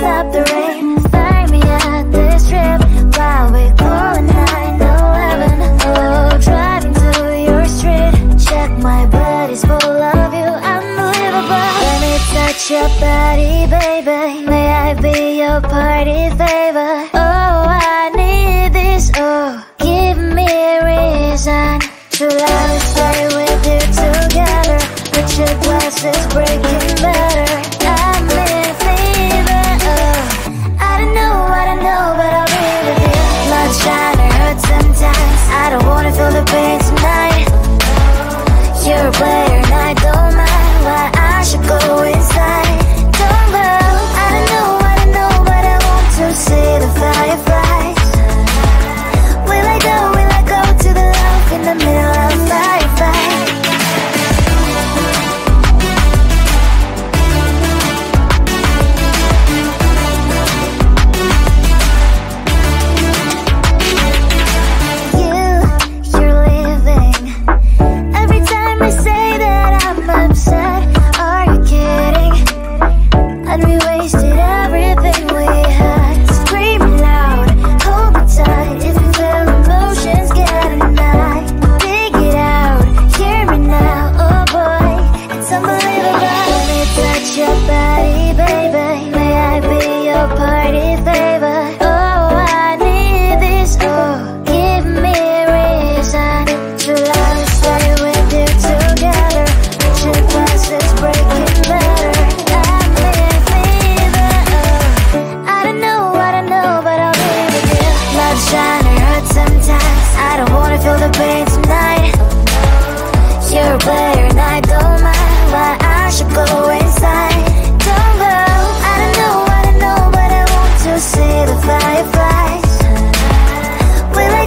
stop the rain. Find me at this trip while we going 9/11. Oh, driving to your street. Check my body's full of you, unbelievable. Let me touch your body, baby. May I be your party favor? Oh, I need this. Oh, give me a reason to let me stay with you together. Put your glasses breaking better. I'm in fever. Oh, I don't know, but I'll be with you. Blood shine, it hurts sometimes. I don't wanna feel the pain tonight. You're a player and I don't mind why I should go inside. Don't go. I don't know, but I want to see the fireflies. Will I go to the love in the middle of firefight? You're leaving. Every time I say that I'm upset, are you kidding? And we wasted everything we had. Screaming loud, hold me tight. If you feel emotions getting high, dig it out, hear me now. Oh boy, it's unbelievable. Let me touch your body, baby. May I be your party favor? Oh, I need this. Oh, give me a reason to let me stay with you together. Put your glasses breaking better. I'm in fever. Oh, I don't know, but I'll be with you. Blood shine, it hurts sometimes. I don't wanna feel the pain tonight. You're a player and I don't mind why I should go inside. Don't go. I don't know, but I want to see the fireflies. Will I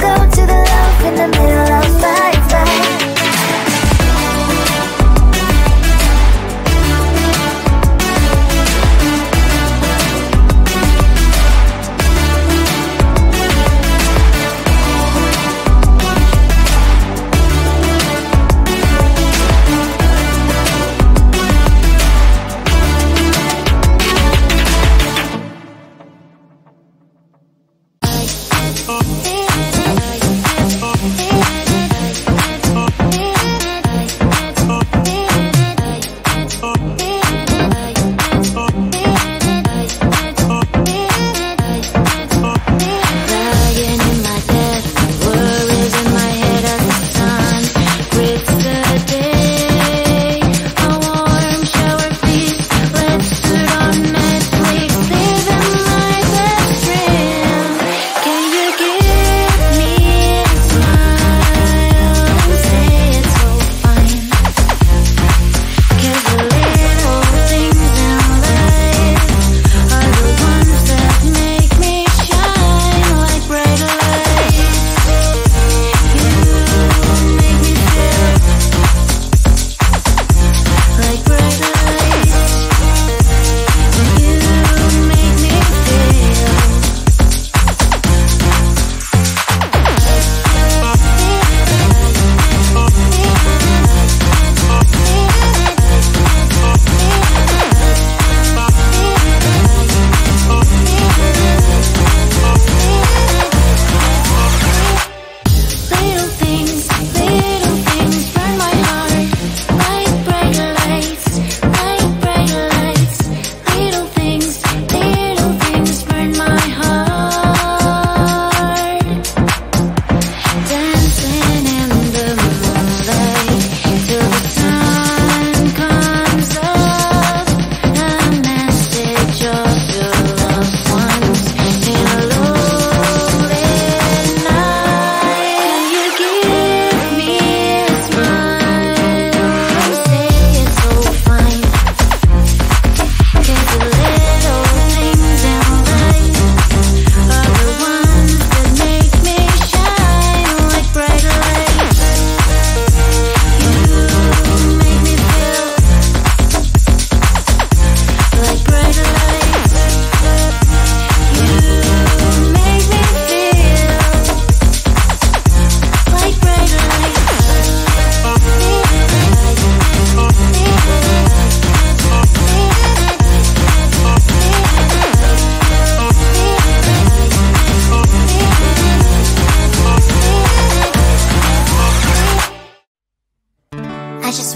go to the love in the middle of firefight?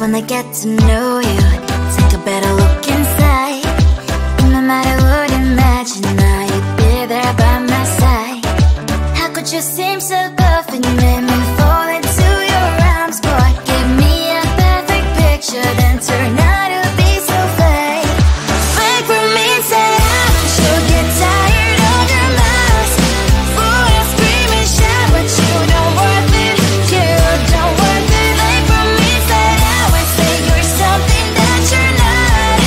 when I get to know you. Take a better look inside. No matter what, imagine now you'd be there by my side. How could you seem so perfect? You made me fall into your arms, boy. Give me a perfect picture, then turn out to be so fake. Fake for me, say you'll get tired of your mask. Fool and scream and shout, but you don't worth it. You don't worth it. Fake for me, say and say you're something that you're not.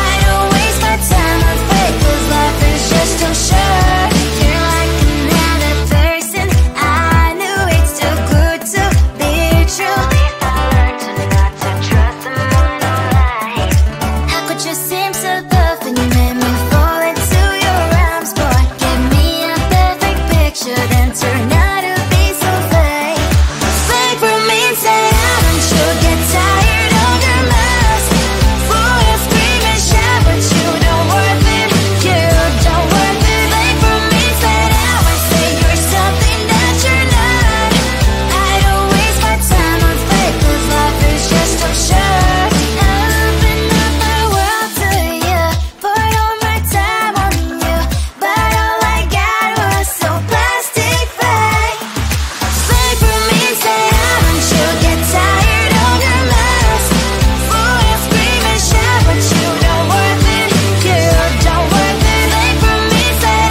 I don't waste my time on fake, 'cause life is just too short. You're like another person. I knew it's too good to be true. I learned to not to trust someone alive. How could you seem so perfect? You made me fall into your arms, boy. Give me a perfect picture, then turn out to be so fake. Fake for me, say don't you get tired of your mask? Fool and scream and shout, but you don't worth it. You don't worth it. Fake for me, say and say you're something that you're not. I don't waste my time on fake, 'cause life is just too short. Open up my world to you, poured all my time on you, but all I got was so plastic fake. Fake for me, say don't you get tired of your mask? Fool and scream and shout, but you don't worth it. You don't worth it. Fake for me, say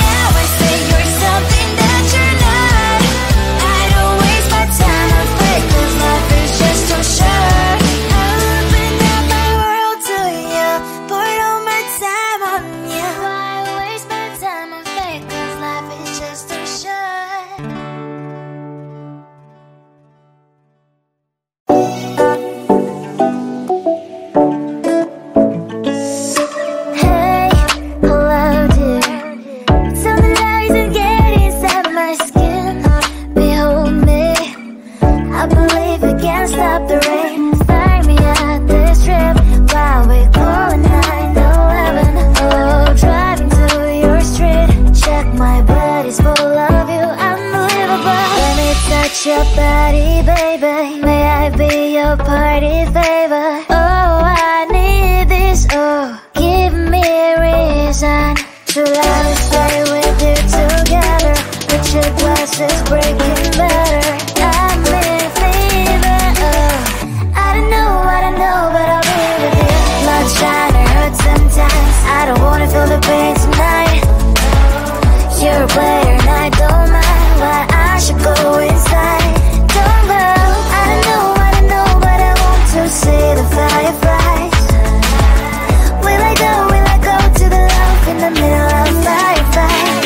say you're something that you're not. I don't waste my time on fake, 'cause life is just too short. Open up my world to you, poured all my time on you. Why waste my time on fake, 'cause life is just too short. Hey, hello dear. Tell me lies and get inside my skin. Behold me, I believe we can't stop the rain. Find me at this trip while we call at 9/11. Oh, driving to your street. Check my body's full of you, unbelievable. Let me touch your body, baby. May I be your party favor? Oh, I need this. Oh, give me a reason to love, stay with you together. Put your glasses breaking better. I'm in fever. Oh, I don't know, but I'll be with you. Blood trying to hurt sometimes. I don't wanna feel the pain tonight. You're a player and I don't mind, but I should go inside. Don't go. I don't know, but I want to see the fireflies. Will I go to the love in the middle of firefight?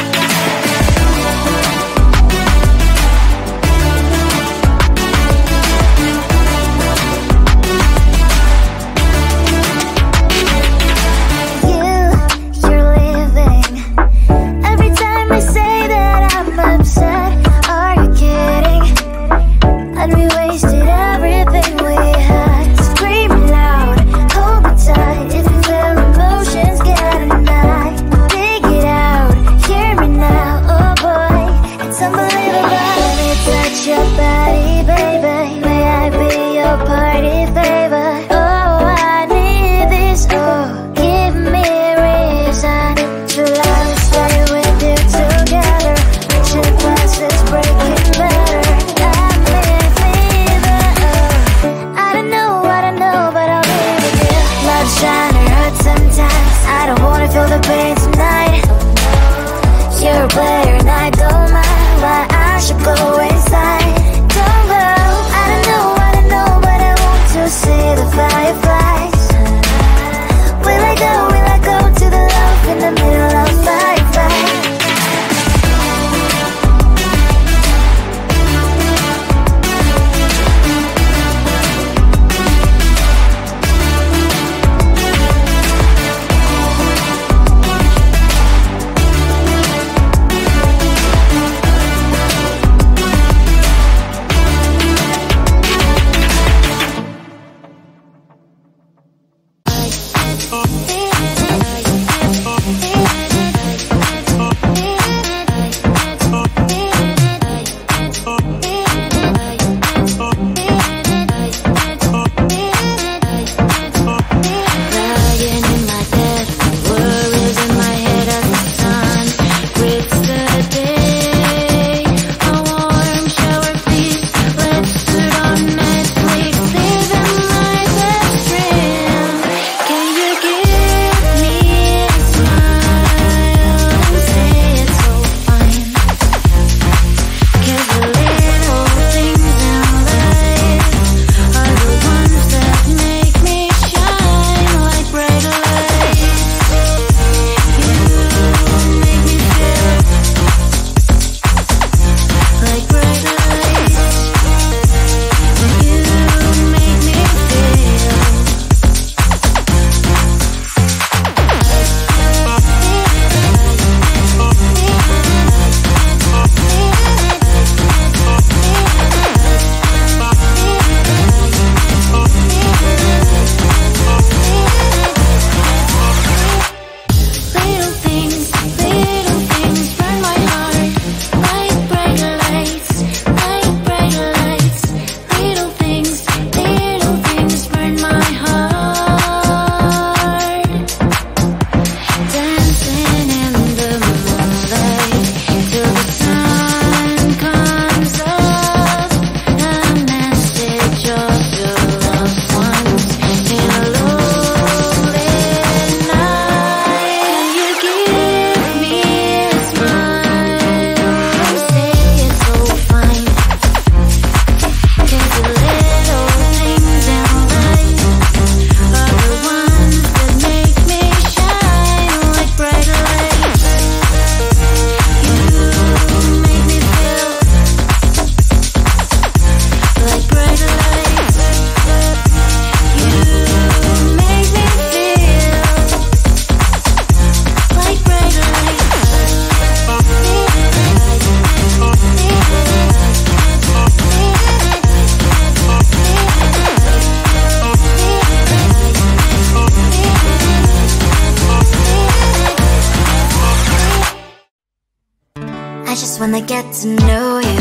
just wanna get to know you.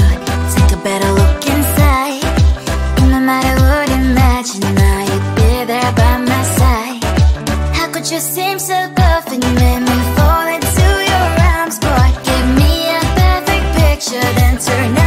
Take a better look inside. No matter what, imagine now you'd be there by my side. How could you seem so perfect? You made me fall into your arms, boy. Give me a perfect picture, then turn